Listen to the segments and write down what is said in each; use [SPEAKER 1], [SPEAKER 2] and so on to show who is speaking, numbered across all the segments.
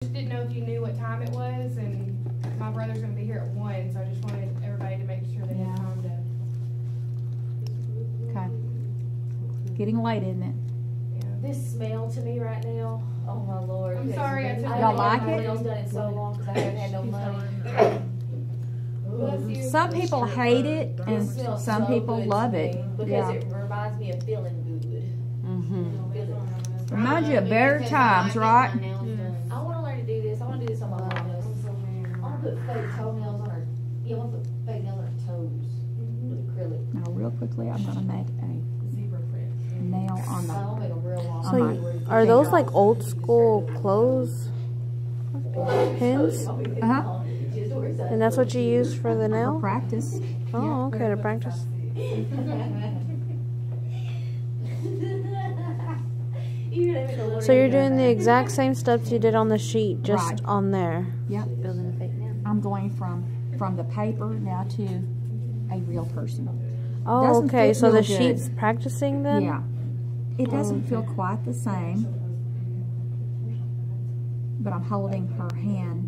[SPEAKER 1] Just didn't know if you knew what time it was, and my brother's going to be here at 1, so I just wanted everybody to make sure they had time to.
[SPEAKER 2] Okay. Getting late, isn't it?
[SPEAKER 3] This smell to me right now, oh my Lord.
[SPEAKER 1] I'm sorry, I took
[SPEAKER 2] Y'all like it?
[SPEAKER 3] I've done it so long because I haven't had no money.
[SPEAKER 2] Some people hate it, and some people love it.
[SPEAKER 3] Because it reminds me of feeling good.
[SPEAKER 2] Reminds you of better times, right?
[SPEAKER 3] I want to learn to do this. I want to do this on my nails. I want to put fake toenails on her. Yeah, I want to put fake nails on her toes with acrylic.
[SPEAKER 2] Now, real quickly, I'm going to make a nail on the.
[SPEAKER 3] I'll make a real long.
[SPEAKER 4] So, are those like old school clothes pins?
[SPEAKER 2] Uh-huh.
[SPEAKER 4] And that's what you use for the
[SPEAKER 2] For
[SPEAKER 4] nail?
[SPEAKER 2] practice.
[SPEAKER 4] Oh, okay, to practice. So you're doing the exact same steps you did on the sheet, just
[SPEAKER 2] Right.
[SPEAKER 4] on there.
[SPEAKER 2] Yep.
[SPEAKER 3] Building a fake nail.
[SPEAKER 2] I'm going from the paper now to a real person.
[SPEAKER 4] Oh,
[SPEAKER 2] Doesn't
[SPEAKER 4] okay.
[SPEAKER 2] fit
[SPEAKER 4] So
[SPEAKER 2] real
[SPEAKER 4] the
[SPEAKER 2] good.
[SPEAKER 4] sheet's practicing then?
[SPEAKER 2] Yeah. It doesn't feel quite the same, but I'm holding her hand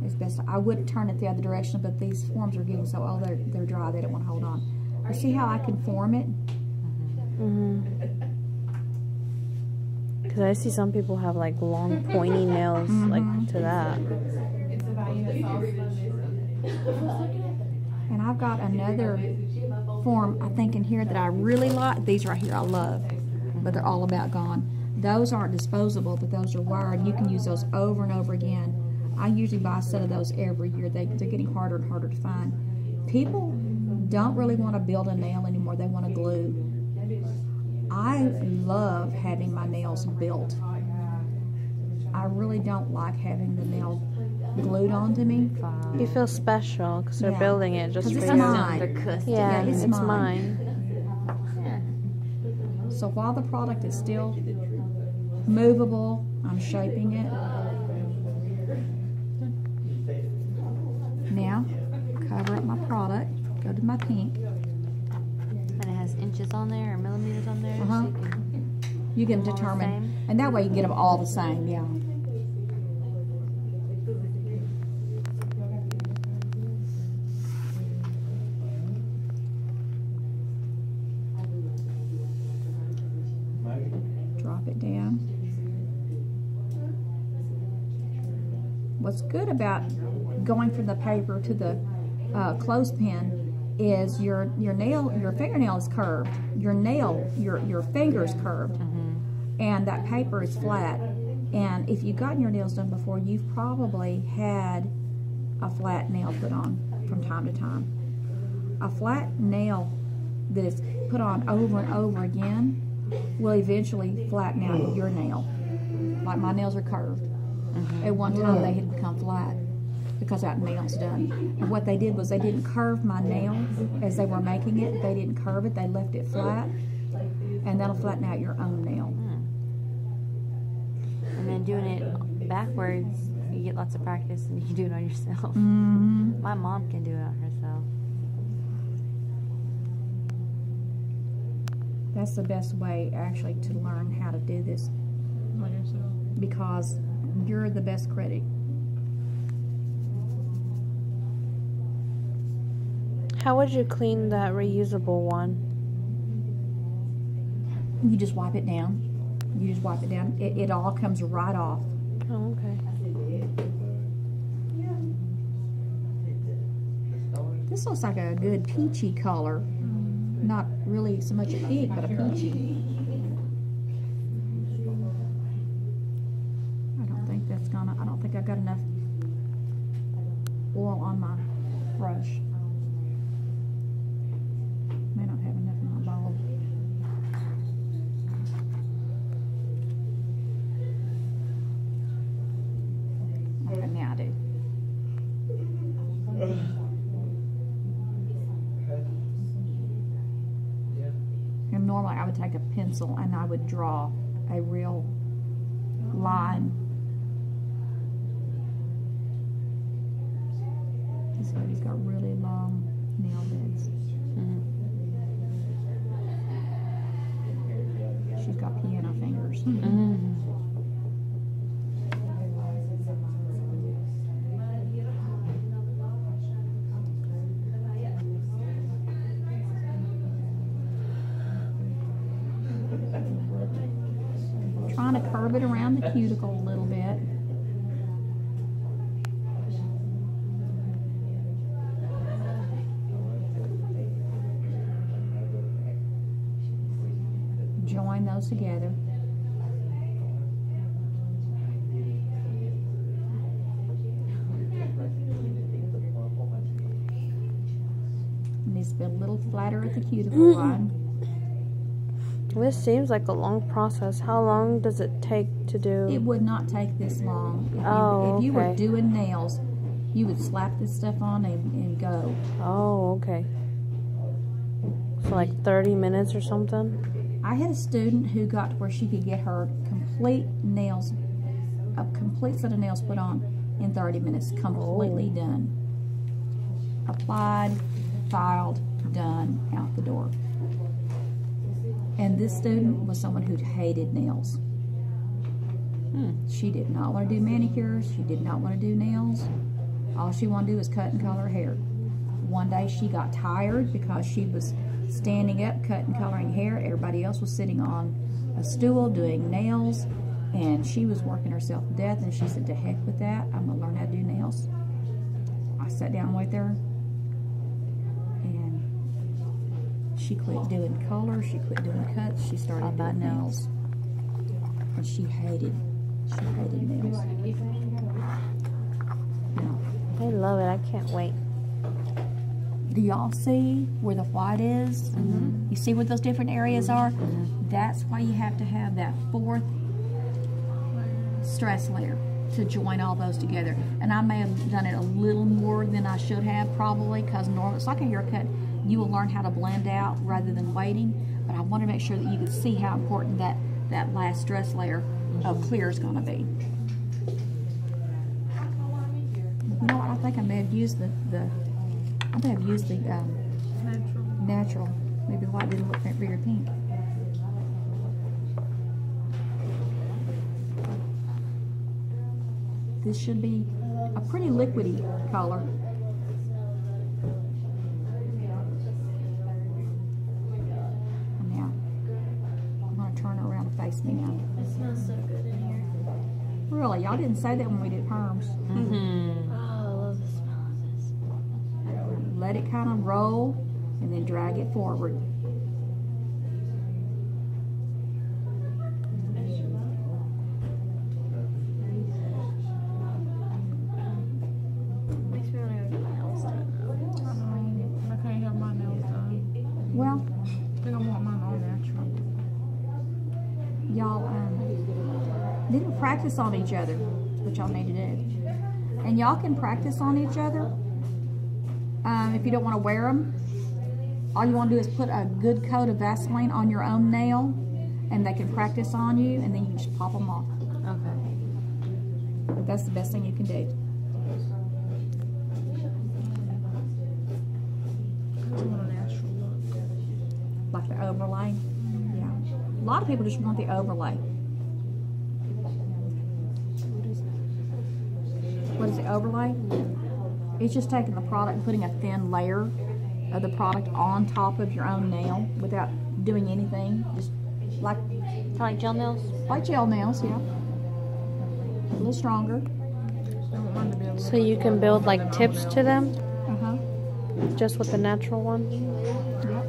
[SPEAKER 2] as best. I would turn it the other direction, but these forms are getting so old, they're dry, they don't want to hold on. You see how I can form it?
[SPEAKER 4] Because I see some people have like long pointy nails like to that.
[SPEAKER 1] It's a Vienna sauce.
[SPEAKER 2] And I've got another form, I think, in here that I really like. These right here I love, but they're all about gone. Those aren't disposable, but those are wired. You can use those over and over again. I usually buy a set of those every year. They're getting harder and harder to find. People don't really want to build a nail anymore. They want to glue. I love having my nails built. I really don't like having the nail glued onto me.
[SPEAKER 4] You feel special because they're building it just for
[SPEAKER 2] 'Cause
[SPEAKER 4] you.
[SPEAKER 2] it's mine.
[SPEAKER 4] Yeah,
[SPEAKER 2] it's
[SPEAKER 4] it's
[SPEAKER 2] mine.
[SPEAKER 4] mine.
[SPEAKER 2] So while the product is still movable, I'm shaping it. Now, cover up my product. Go to my pink.
[SPEAKER 3] And it has inches on there or millimeters on there.
[SPEAKER 2] Uh-huh.
[SPEAKER 3] So
[SPEAKER 2] You can
[SPEAKER 3] all the
[SPEAKER 2] determine,
[SPEAKER 3] same?
[SPEAKER 2] and that way you can get them all the same, yeah. Drop it down. What's good about going from the paper to the clothespin is your fingernail is curved. Your finger is curved, and that paper is flat. And if you've gotten your nails done before, you've probably had a flat nail put on from time to time. A flat nail that is put on over and over again will eventually flatten out your nail. Like my nails are curved. At one time they had become flat because that nail's done. And what they did was they didn't curve my nail as they were making it. They didn't curve it, they left it flat. And that'll flatten out your own nail.
[SPEAKER 3] And then doing it backwards, you get lots of practice and you do it on yourself. My mom can do it on herself.
[SPEAKER 2] That's the best way actually to learn how to do this, because you're the best critic.
[SPEAKER 4] How would you clean that reusable one?
[SPEAKER 2] You just wipe it down. You just wipe it down. It all comes right off.
[SPEAKER 4] Oh, okay.
[SPEAKER 2] This looks like a good peachy color. Not really so much a pink, but a peachy. I don't think I've got enough oil on my brush. May not have enough in my bowl. Okay, now I do. And normally I would take a pencil and I would draw a real line. This lady's got really long nail beds. She's got piano fingers. curve it around the cuticle a little bit. Join those together. Needs to be a little flatter at the cuticle line.
[SPEAKER 4] This seems like a long process. How long does it take to do?
[SPEAKER 2] It would not take this long. If you were doing nails, you would slap this stuff on and go.
[SPEAKER 4] Oh, okay. So like 30 minutes or something?
[SPEAKER 2] I had a student who got to where she could get her complete nails, a complete set of nails put on in 30 minutes, completely done. Applied, filed, done, out the door. And this student was someone who hated nails. She did not want to do manicures. She did not want to do nails. All she wanted to do was cut and color her hair. One day she got tired because she was standing up, cutting, coloring hair. Everybody else was sitting on a stool doing nails, and she was working herself to death, and she said, to heck with that, I'm going to learn how to do nails. I sat down with her, and she quit doing color, she quit doing cuts, she started doing nails. And she hated nails. Now,
[SPEAKER 4] I love it. I can't wait.
[SPEAKER 2] do y'all see where the white is? You see where those different areas are? That's why you have to have that 4th stress layer to join all those together. And I may have done it a little more than I should have, probably, because normally it's like a haircut. You will learn how to blend out rather than waiting. But I want to make sure that you can see how important that last stress layer of clear is going to be. You know what? I think I may have used the natural. Maybe the white didn't look very pink. This should be a pretty liquidy color. And now, I'm going to turn her around and face me now.
[SPEAKER 5] It smells so good in here.
[SPEAKER 2] Really? Y'all didn't say that when we did perms.
[SPEAKER 5] Oh, I love the smell of this.
[SPEAKER 2] Let it kind of roll and then drag it forward.
[SPEAKER 5] Makes me want to go get my nails done.
[SPEAKER 1] I can't have my nails done.
[SPEAKER 2] Well,
[SPEAKER 1] I think I want mine all natural.
[SPEAKER 2] y'all need to practice on each other. That's what y'all need to do. And y'all can practice on each other. If you don't want to wear them, all you want to do is put a good coat of Vaseline on your own nail, and they can practice on you, and then you can just pop them off.
[SPEAKER 4] Okay.
[SPEAKER 2] But that's the best thing you can do.
[SPEAKER 1] I want a natural look.
[SPEAKER 2] Like the overlay. Yeah. A lot of people just want the overlay. What is the overlay? It's just taking the product and putting a thin layer of the product on top of your own nail without doing anything. Just like
[SPEAKER 4] Gel nails?
[SPEAKER 2] gel nails, yeah. A little stronger.
[SPEAKER 1] I want mine to be a little
[SPEAKER 4] So you can build like tips to them
[SPEAKER 2] Uh-huh.
[SPEAKER 4] just with the natural one?
[SPEAKER 2] Yep.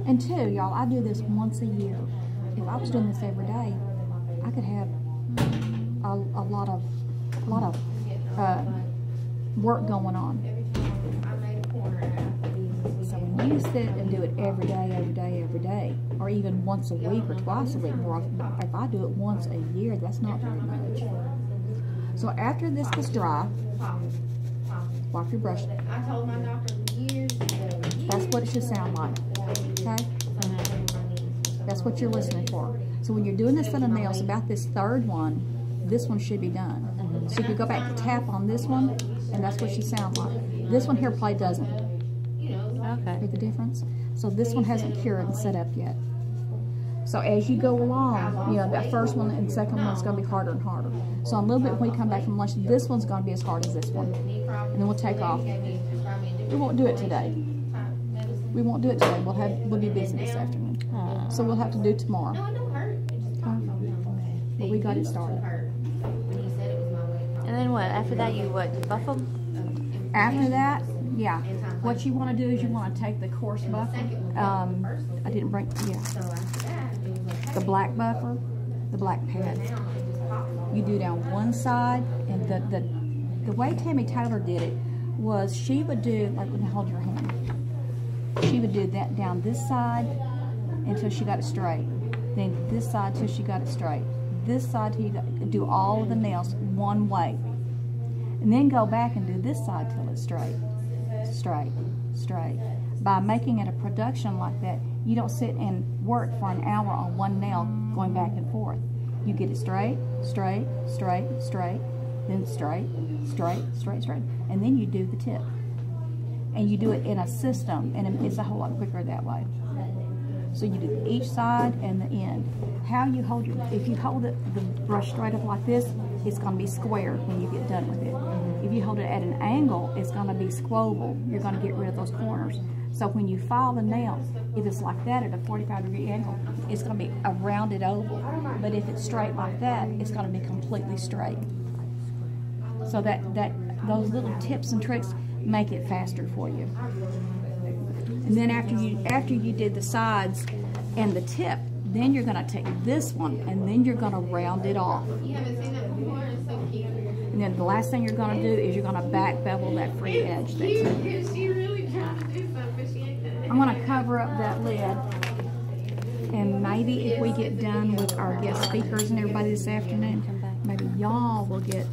[SPEAKER 2] And two, y'all, I do this once a year. If I was doing this every day, I could have a lot of work going on. So when you sit and do it every day, or even once a week or twice a week, more often, if I do it once a year, that's not very much. So after this is dry, wipe your brush.
[SPEAKER 3] I told my doctor years ago.
[SPEAKER 2] That's what it should sound like. Okay? That's what you're listening for. So when you're doing this set of nails, about this third one, this one should be done. So you could go back and tap on this one, and that's what she sounds like. This one here probably doesn't.
[SPEAKER 4] Okay.
[SPEAKER 2] Hear the difference? So this one hasn't cured and set up yet. So as you go along, you know, that first one and second one's going to be harder and harder. So in a little bit when we come back from lunch, this one's going to be as hard as this one. And then we'll take off. We won't do it today. We won't do it today. We'll be busy this afternoon. So we'll have to do tomorrow.
[SPEAKER 3] No, it don't hurt. It just popped off.
[SPEAKER 2] But we got it started.
[SPEAKER 3] When you said it was my way.
[SPEAKER 4] And then what? After that, you buff them?
[SPEAKER 2] After that, yeah. What you want to do is you want to take the coarse buffer. I didn't bring, yeah. The black buffer, the black pad. You do down one side, and the way Tammy Taylor did it was she would do, like, when you hold your hand, she would do that down this side until she got it straight. Then this side till she got it straight. This side till you do all of the nails one way. And then go back and do this side till it's straight. Straight, straight. By making it a production like that, you don't sit and work for an hour on one nail going back and forth. You get it straight, straight, straight, straight, then straight, straight, straight, straight, and then you do the tip. And you do it in a system, and it's a whole lot quicker that way. So you do each side and the end. How you hold if you hold the brush straight up like this, it's going to be square when you get done with it. If you hold it at an angle, it's going to be squoval. You're going to get rid of those corners. So when you file the nail, if it's like that at a 45-degree angle, it's going to be a rounded oval. But if it's straight like that, it's going to be completely straight. So those little tips and tricks make it faster for you. And then after you did the sides and the tip, then you're going to take this one and then you're going to round it off.
[SPEAKER 3] You haven't seen that before? It's so cute.
[SPEAKER 2] And then the last thing you're going to do is you're going to back bevel that free edge. That's it.
[SPEAKER 3] She really trying to do something, but she ain't done it.
[SPEAKER 2] I'm going to cover up that lid. And maybe if we get done with our guest speakers and everybody this afternoon, maybe y'all will get